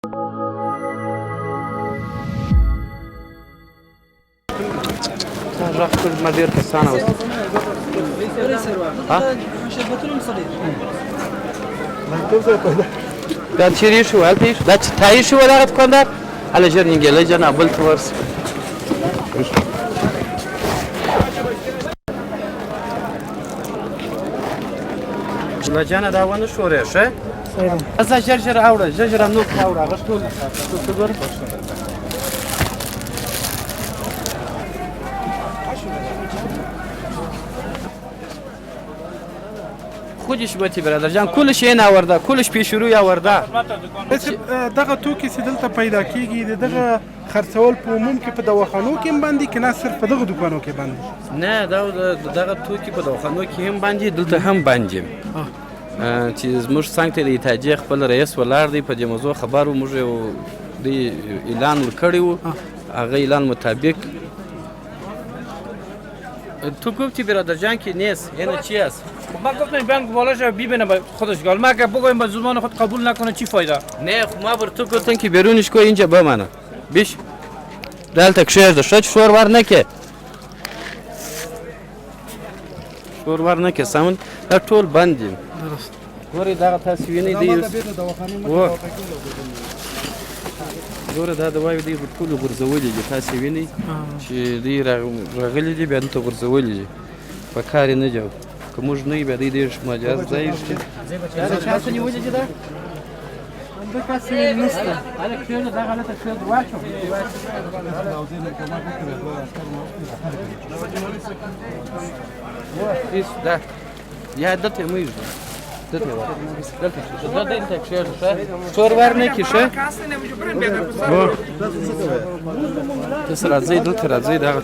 راح كل مدير كسانة ها؟ دا چیرې شو هلته دا چې تایید شو دغه دوکاندار هله ژر نږدې جناب بل ته ورسه ګله جانه دا ونه شورې ښه ځه ژر ژر اوړه ژر ژر نوک اوړه هغه ټول څه ګوره خودش بتی برادر جان کلش این آورده کلش پیش روی آورده دغه توکي چې دلته پیدا کیږي دغه خرڅول په عموم کې په دواخانو کې باندې کې نه صرف په دغه دکانو کې باندې نه دغه توکي په دواخانو کې هم باندې دلته هم باندې چې زموږ څنګ ته د اتحادیې خپل رئیس ولاړ دی په دې موضوع خبر و موږ یو اعلان ورکړی و هغه اعلان مطابق تو گفتی برادر جان که نیست یعنی چی است؟ من گفتم بیان بالاش ببینه خودش گال ما که بگویم با زبان خود قبول نکنه چی فایده؟ نه خب ما بر تو گفتن که بیرونش کو اینجا بمانه بیش دلته کشیر ده شد شور ور نکه شور ور نکه سمون در طول بندیم درست گوری داغه تاسو ویني دی ګوره دا دوايو دی ټولو غورځولې دي تاسو وینئ چې دوی راغلي دي بیا دلته غورځولې دي په کار یې نه جوړ که موږ نه یو بیا دوی ډېر مجاز ځای شي دا چا څه نیولې دي دا همدغه کس نشته هلک کښېنه دا غلطه کښې در واچوه دا یا دلته یې مه ایږدو دلته کښېږده ښه شور ور نه کړي ښه تاسو راځئ دلته راځئ دغه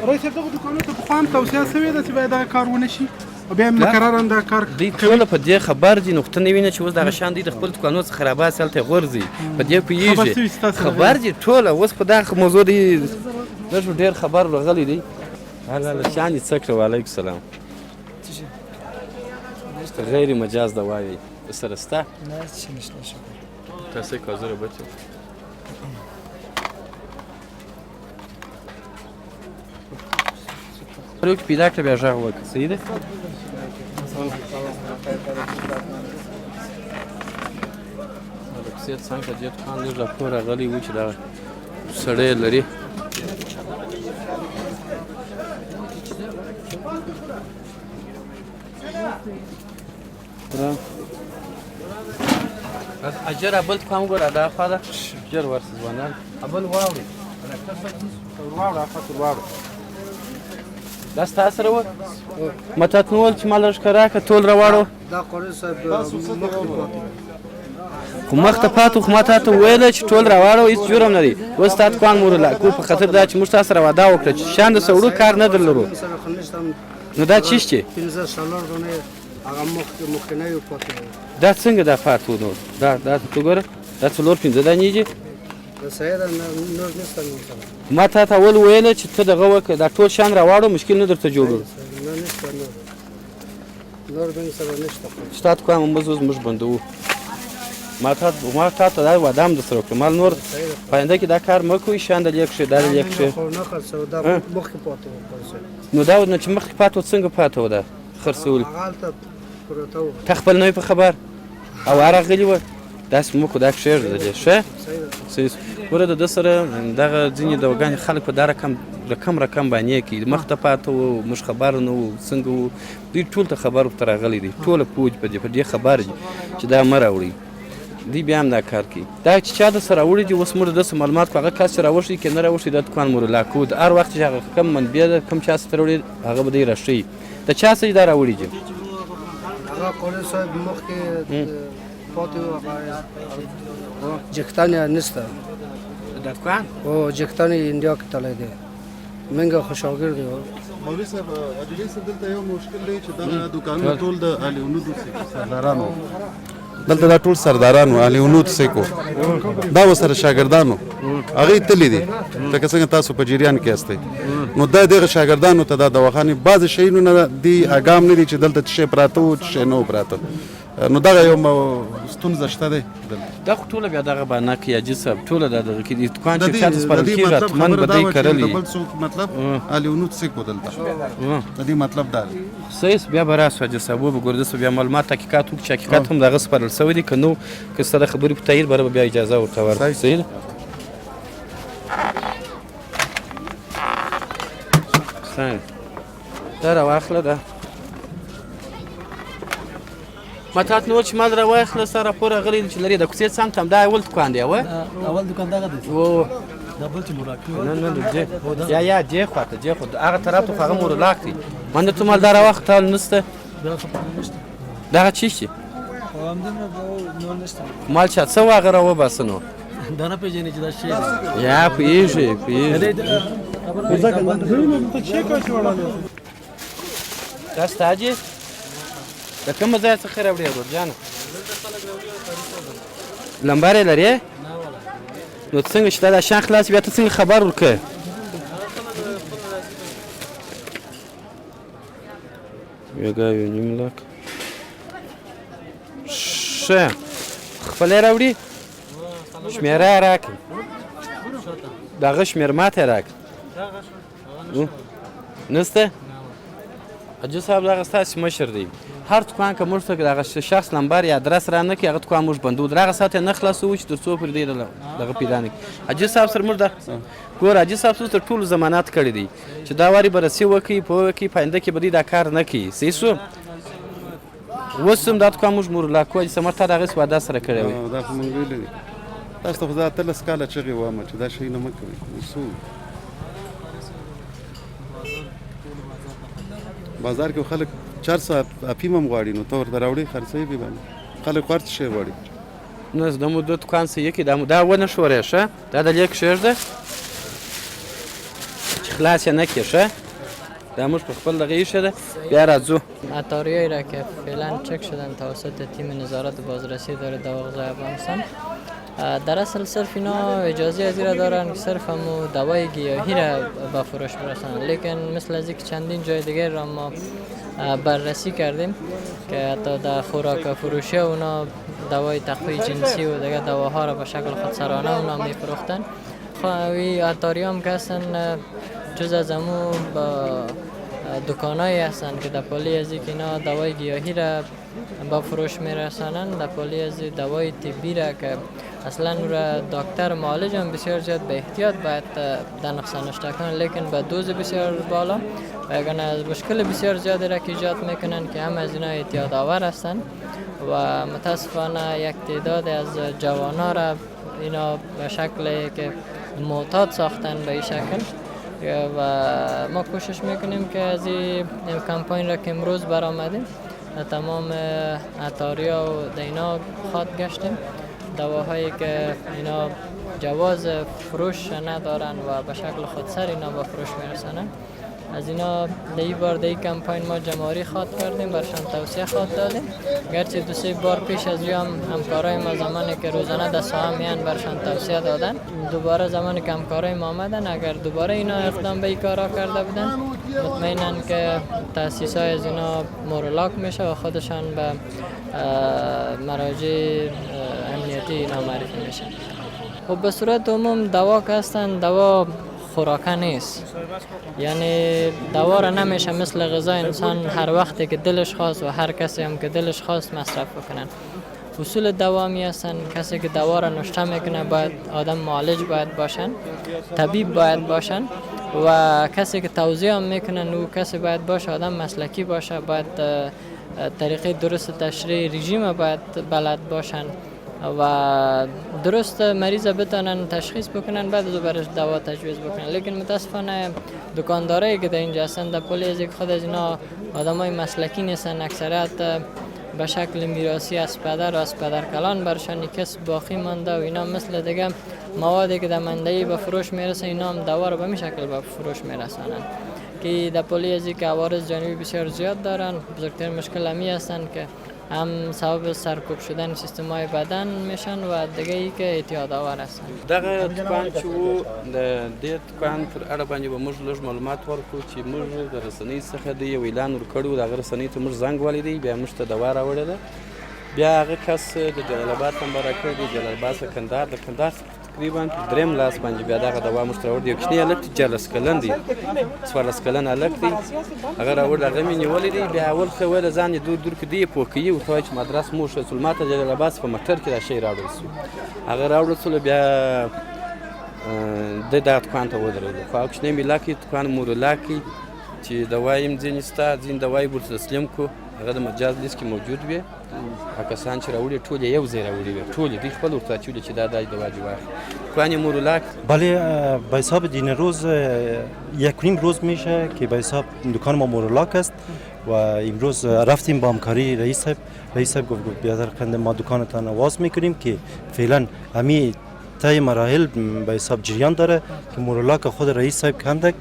رئیس صاحب دغه دوکانونو ته پخوا هم توصیه سوې ده چې باید دغه کار ونه شي او بیا هم مقرره هم دغه کار دوی ټوله په دې خبر دي نقطه نه وینه چې اوس دغه شیان دوی د خپلو دوکانونو څخه راباسي هلته یې غورځي په دې پوهېږي خبر دي ټوله اوس په دغه موضوع دی لږ ډېر خبر راغلی دی هله شیان یې څه کړه وعلیکم السلام غیر مجاز دوايي سره ستا نه چې نشته شکر تاسو کازره بچو پروک پیدا کړ بیا ژغ وکړه صحیح ده دا کسیت څنګه دې خان لږ راپور راغلی و چې دا سړی لري اجر ابل کوم ګور ادا خاله جر ورس ځوانان ابل واوري واوري افکر واوري دا ستاسو سره و متاتنول چې مالش کرا ک ټول راوړو دا قاری صاحب خو مخته پاتو خو ماته ته ویل چې ټول راوړو هیڅ جرم نه دی وستات کوان مورلا کو په خاطر دا چې موږ تاسو سره وعده وکړه چې شان د سوړو کار نه درلرو نو دا چیشته 15 سالور دونه هغه مخ نه یو پاتې دا څنګه دا فاتو نو دا تو ګوره دا څلور پنځه دانې دي دا صحیح ده نور نشته ما ته اول ویل چې ته دغه وکړه دا ټول شان راوړو مشکل نه درته جوړو نه نشته نور به سره نشته شتات کوم موږ بندو ما ته دا وادام د سره کوم نور پاینده کې دا کار مکوې شان د لیک شه دا لیک شه نه خرڅو دا مخ پاتې نو دا نو چې مخ پاتو څنګه پاتو دا خرڅول تخبل نه په خبر او راغلی و داس مو کو دا شعر ده شه سیس ورته د سره دغه ځینې د وګان خلک په دا رقم باندې کې مخته پاتو مش خبر نو څنګه دوی ټول ته خبر تر غلي دي ټول پوج په دې خبر چې دا مراوړي دی بیا هم دا کار کوي دا چې چا د سره وړي دي اوس موږ د معلومات هغه کس راوښي کې نه راوښي د دوکان مور لا کود هر وخت چې هغه کم منبع کم چا سره وړي هغه به دی راشي د چا سره دا راوړي دي هغه قاری صاحب مخ کې پاتې جختانه نشته د دوکان او جختانه انډیا کې تللی دی منګه خوشاګرد دی مولوی صاحب اجازه سره دلته یو مشکل دی چې دا دوکانونه ټول د الیونودو سردارانو دلته دا ټول سردارانو الیونود سیکو دا وسره شاګردانو هغه تللی دي لکه څنګه تاسو په جریان کې استئ نو دا دغه شاګردانو ته دا دواخانې بعض شیونه دي اګام نه دي چې دلته شی پراته او شی نو پراته نو دغه یو ستونزه شته دی دا خو ټوله بیا دغه بهانه کوي حاجي صاحب ټوله دا دغه کې دي دوکان چې د چاته سپارل دې کېږي مطلب حتمن خبره به دا دی وه چې کرلي د بل څوک مطلب الونود سیکو دلته د دې مطلب دا دی صحیح بیا به راسو حاجي صاحب وبګورو داسې بیا معلومات تحقیقات وکړو چې حقیقت هم دغه سپارل سوی دی که نو که ستا د خبرې په تایید به بیا اجازه ورته ورکړو صحیح ده دا راواخله ده ما تاسو نو چې مال راواخله سره راپور غلی چې لري د کوڅې څنګ ته دا اول دکان دی اول دکان دغه دی او دا بل چې مراکو نه یا جې خواته جې خو هغه طرف ته هغه مور لاک دی من ته مال دا راوخت نسته دا خبره نشته دا چی شي هم دې نو نشته مال چا څو هغه راو باسنو دا نه پیژنې چې دا شی دی یا پیژې دا ستاجي د کوم ځای څخه راوړې ورور جان لمبارې لري نو څنګه چې دا شان خلاص بیا ته څنګه خبر ورکې یو نیم لاک شه خپل راوړي شمیره راکړه دغه شمیر ماته راکړه نسته حاجي صاحب دغه ستاسو مشر دی هر دکان که موږ ته دغه شخص نمبر یا ادرس را نه کړي هغه دکان موږ بندو دغه ساعت نه خلاصو چې تر څو پر دې دغه پیدا نه حاجي صاحب سره موږ ګور حاجي صاحب تر ټولو ضمانت کړی دی چې دا واری برسي وکي په کې پاینده کې بدی دا کار نه کوي صحیح سو وسم دا دکان موږ مور لا کوی سمرته دغه سودا سره کړی وي دا خو موږ ویل دي تاسو خو ځاته لس کاله چغې وامه چې دا شی نه مه کوئ اصول بازار کې خلک 400 افیم هم غواړي نو ته ورته راوړې خرڅوي به باندې خلک ورته شی غواړي نه د مو د دکان سه یکی دا ونه شورې شه دا د لیک شېرده چې خلاص نه کې شه دا موږ په خپل دغه شه ده بیا راځو عطاریایی را که فعلا چک شدن توسط تیم نظارت بازرسی داره دواغ افغانستان در اصل صرف اینا اجازه از را دارن که صرف همو دوای گیاهی را به فروش برسانن لیکن مثل از اینکه چندین جای دیگر را ما بررسی کردیم که حتی در خوراک فروشی اونا دوای تقویه جنسی و دیگر دواها را به شکل خودسرانه اونا می فروختن خواهی عطاری هم که هستن جز از همو دکانایی هستن که در پالی از اینکه اینا دوای گیاهی را با فروش میرسانن در پالی از دوای طبی را که اصلا او را دکتر معالج هم بسیار زیاد به احتیاط باید در نقصانشته کنن لیکن به دوز بسیار بالا و اگر از مشکل بسیار زیادی را که ایجاد میکنن که هم از اینا اعتیاد آور هستن و متاسفانه یک تعداد از جوانان را اینا به شکلی که معتاد ساختن به این شکل و ما کوشش میکنیم که از این کمپاین را که امروز برآمدیم تمام عطاریا و دینا خواد گشتیم دواهایی که اینا جواز فروش ندارن و به شکل خودسر اینا با فروش میرسنن از اینا دی بار دی کمپاین ما جمعاری خواد کردیم برشان توصیه خواد دادیم گرچه دو سه بار پیش از هم همکارای ما زمانی که روزانه در ساعت میان برشان توصیه دادن دوباره زمانی که همکارای ما آمدن اگر دوباره اینا اقدام به این کارا کرده بودن مطمئنن که تاسیس های از اینا مورولاک میشه و خودشان به مراجع امنیتی اینا معرفی میشن. خب به صورت عموم دوا که هستن دوا خوراکه نیست، یعنی دوا را نمیشه مثل غذا انسان هر وقتی که دلش خواست و هر کسی هم که دلش خواست مصرف بکنن. اصول دوا می هستن کسی که دوا را نوشته میکنه باید آدم معالج باید باشن، طبیب باید باشن و کسی که توضیح هم میکنن او کسی باید باشه آدم مسلکی باشه، باید طریقه درست تشریح رژیم باید بلد باشن و درست مریض بتونن تشخیص بکنن بعد از برش دوا تجویز بکنن. لیکن متاسفانه دکاندارایی که در اینجا هستن در پلی از خود از اینا آدمای مسلکی نیستن، اکثریت به شکل میراثی از پدر و از پدر کلان برشان کسب باقی مانده و اینا مثل دیگه موادی که در منده به فروش میرسه اینا هم دوا رو به می شکل به فروش میرسانن که در پلی از که عوارض جانبی بسیار زیاد دارن. بزرگترین مشکل همی هستن که هم سبب سرکوب شدن سیستم های بدن میشن و دیگه ای که اعتیاد آور هستن. دغه دکان چې و د دې دکان پر اړه باندې به موږ لږ معلومات ورکړو چې موږ د رسنۍ څخه د یو اعلان ورکړو، دغه رسنۍ ته موږ زنګ ولیدی بیا موږ ته دوا راوړې ده بیا هغه کس د جلال آباد نمبر راکړی دی، جلال آباد څخه کندهار، د کندهار تقریبا دریم لاس باندې بیا دغه دوا موږ ته راوړي. یو کوچنی هلک دی 14 کلن دی، 14 کلن هلک دی، هغه راوړی، هغه مې نیولی دی. بیا اول ښه ویله ځان یې دور کړي دی یې پوه کوي، ورته وایي چې مدرس مو ښه سول. ما ته جلال آباد په موټر کې دا شی راوړل سو، هغه راوړل سولو. بیا د دغه دوکان ته ودرېدو، خو هغه کوچنی مې لاکې دوکان مورولاکې چې دوا یې ځینې شته، ځینې دوا یې ورته تسلیم کړو، هغه د مجاز لیست کې موجود وي. هغه کسان چې راوړي ټول یې یو ځای راوړي وي، ټول یې دوی خپل ورته اچولي چې دا دوا دې واخلي. دوکان یې مورولاک. بله به حساب دین روز 1.5 روز میشه که به حساب دکان ما مورولاک است و امروز رفتیم با همکاری رئیس صاحب گفت بیادر خنده ما دکانتان واز میکنیم که فعلا همی تای مراحل به حساب جریان داره که مورولاک خود رئیس صاحب کندک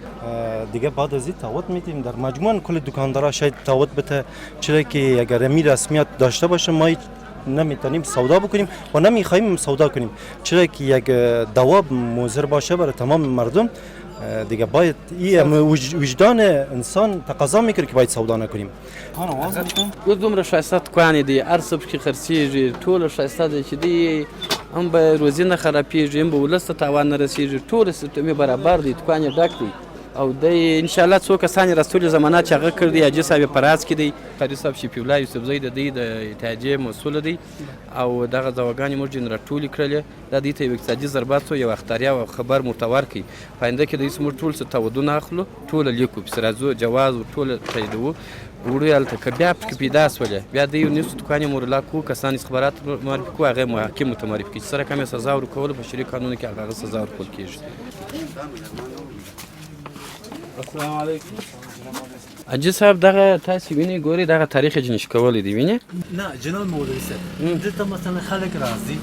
دیگه بعد از این تعهد میدیم در مجموعاً کل دکاندارا شاید تعهد بده، چرا که اگر امی رسمیت داشته باشه ما نمیتونیم سودا بکنیم و نمیخوایم سودا کنیم، چرا که یک دوا مضر باشه برای تمام مردم دیگه باید این وجدان انسان تقاضا میکنه که باید سودا نکنیم. اوس دومره ښایسته دوکان دی، هر څه پکې خرڅېږي، ټوله ښایسته دی چې دی هم به روزي نه خرابېږي، هم به ولس ته تاوان نه رسېږي، ټول سیستم یې برابر دی، دوکان یې ډک دی. او دی انشاءالله څو کسان یې رسولي زمانات چې هغه کړي دي، حاجي صاحب یې په راز کې دی، قاري صاحب شفیع الله یوسفزی د دوی د اتحادیې مسؤله دی، او دغه دواګانې موږ ځینې راټولې کړلې. دا دوی ته یو اقتصادي ضربات یو اختریا او خبر ورته ورکړي. په آینده کې دوی موږ ټول څه تعهدونه اخلو، ټوله لیکو، پسې راځو جواز ټوله تاییدوو. وړو یې هلته که بیا پکې پیدا شولې، بیا دوی نیسو دوکان یې مورولاک کړو، کسان استخبارات معرفي کړو، هغه یې محاکمو ته معرفي کړي چې سره کم یې سزا ورکولو، په شرعي قانون کې هغه سزا ورکول کېږي. السلام علیکم. حاجي صاحب دغه تاسې وینئ ګورئ دغه تاریخ یې جنش کولی دی، وینئ؟ نه جناب مولوي صاحب دلته مثلا خلک راځي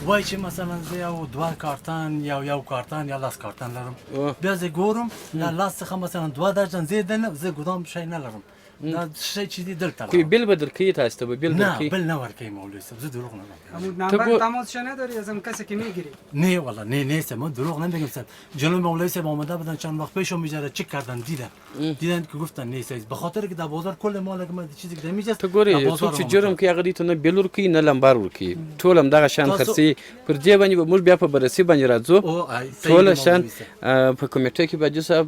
وایي چې مثلا زه یو 2 کارتن یا یو کارتن یا 10 کارتن لرم، بیا زه ګورم له 10 څخه مثلا 2 درجن زیات نه، زه ګدام شی نه لرم، دا شی چې دی دلته کوئی بیل به درکوي تاسو ته به بیل درکوي؟ نه بیل نه ورکوي مولوي صاحب، زه دروغ نه وایم. نمبر تماس نداری ازم کسی که میگیری؟ نه والله نه صاحب من دروغ نمیگم صاحب. جناب مولوی صاحب آمده بودن چند وقت پیش میجاره چک کردن دیدن که گفتن نه صاحب، به خاطر که در بازار کل مال که ما چیزی که میجاست ته ګورې څوک چې جرم کوي هغه دې ته نه بیل ورکوي نه لمبر ورکوي، ټول همدغه شان خرڅوي. پر دې باندې به موږ بیا په بررسي باندې راځو، ټوله شان په کمیټه کې به حاجي صاحب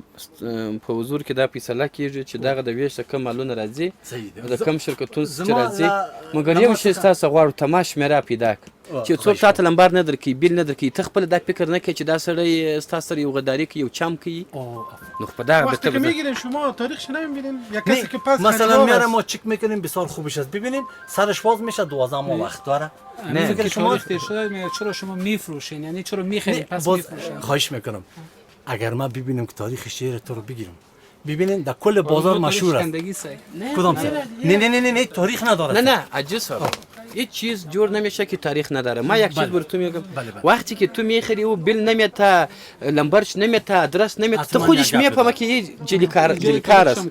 په حضور کې دا فیصله کېږي چې دغه د ویش څخه مالونه راځي د کم شرکتونو چې راځي. مګر یو شی ستاسو غواړو تمام شمېره پیدا کړه چې څوک تا ته لمبر نه درکوي، بیل نه درکوي، ته خپله دا فکر نه کوي چې دا سړی ستا سره یو غداري کوي، یو چم کوي. نو په دغه وقتی که میگیرین شما تاریخش نمیبینین یا کسی که پس مثلا میارم ما چک میکنیم بسیار خوبش است، ببینین سرش باز میشه 12 ماه وقت داره. نه فکر شما شده چرا شما میفروشین، یعنی چرا میخرین پس میفروشین؟ خواهش میکنم اگر ما ببینم که تاریخ شعر تو رو بگیرم، ببینین در کل بازار مشهور است. کدام سر؟ نه تاریخ نداره. نه حاجی صاحب هیچ چیز جور نمیشه که تاریخ نداره. ما یک چیز براتون میگم، وقتی که تو میخری او بیل نمیاد تا لمبرش نمیاد تا آدرس نمیاد، تو خودش میفهمه که این جلی کار است.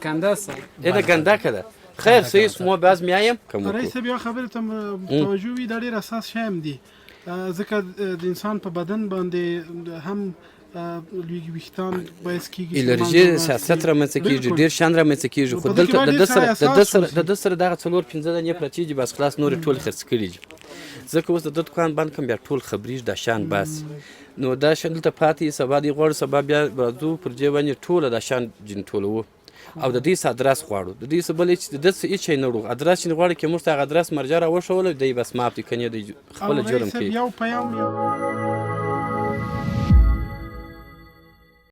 اینا گنده کده. خیر سیس ما باز میایم کوم. رئیس بیا خبرتم توجه وی در ډیر اساس شیم دی، ځکه د انسان په بدن باندې هم لوی ویښتان باعث کیږي الرژي سیاست رامنځته کیږي، ډیر شان رامنځته کیږي. خو دلته د ده سره دغه 4-5 دانې پرتې دي، بس خلاص نور ټول خرڅ کړي دي. ځکه اوس د ده دوکان بند کړم بیا ټول خبریږي دا شان باسي، نو دا شان دلته پاتې سبا دی غواړو سبا بیا راځو پر دې باندې ټوله دا شان جن ټولوو او د دې څه ادرس غواړو، د دې څه بل هېڅ د ده څه هېڅ شی نه وړو، ادرس چې غواړي که موږ ته هغه ادرس مرجع راوښولو دی بس معاف دی، که نه دی خپله جرم کوي. یو پیام